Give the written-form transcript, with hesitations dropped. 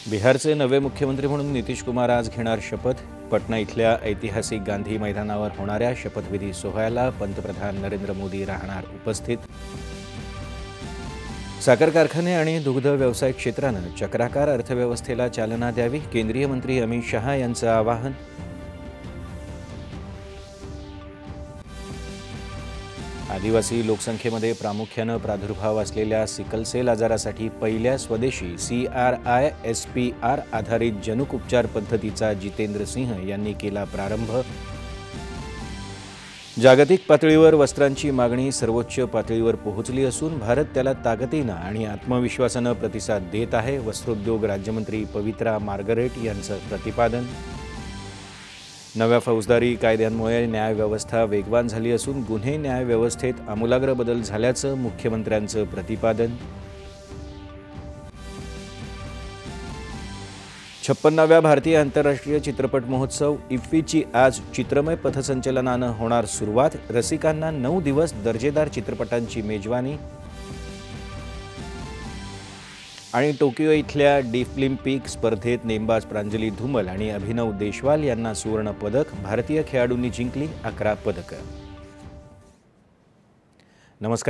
बिहारचे नवे मुख्यमंत्री म्हणून नितीश कुमार आज घेणार शपथ। पटना इथल्या ऐतिहासिक गांधी मैदानावर होणाऱ्या शपथविधी सोहळ्याला पंतप्रधान नरेंद्र मोदी राहणार उपस्थित। साखर कारखाने आणि दुग्ध व्यवसाय क्षेत्रानं चक्राकार अर्थव्यवस्थेला चालना द्यावी, केंद्रीय मंत्री अमित शहा यांचं आवाहन। आदिवासी लोकसंख्येमध्ये प्रामुख्याने प्रादुर्भाव असलेल्या सिकल सेल आजारासाठी पहिल्या स्वदेशी CRISPR आधारित जनुक उपचार पद्धतीचा जितेंद्र सिंह यांनी केला प्रारंभ। जागतिक पातळीवर वस्त्रांची मागणी सर्वोच्च पातळीवर पोहोचली असून भारत त्याला ताकदीने आणि आत्मविश्वासाने प्रतिसाद देत आहे, वस्त्रोद्योग राज्यमंत्री पवित्रा मार्गरेट यांचं प्रतिपादन। नव्या फौजदारी कायद्यांमुळे न्यायव्यवस्था वेगवान झाली असून गुन्हे न्याय व्यवस्थेत आमूलाग्र बदल झाल्याचं मुख्यमंत्र्यांचं प्रतिपादन। 56व्या भारतीय आंतरराष्ट्रीय चित्रपट महोत्सव इफ्फीची आज चित्रमय पथसंचलनानं होणार सुरुवात। रसिकांना 9 दिवस दर्जेदार चित्रपटांची मेजवानी। आणि टोकियो इथल्या डीफलिम्पिक स्पर्धेत नेमबाज प्रांजली धुमल आणि अभिनव देशवाल यांना सुवर्ण पदक। भारतीय खेळाडूंनी जिंकली 11 पदकं। नमस्कार।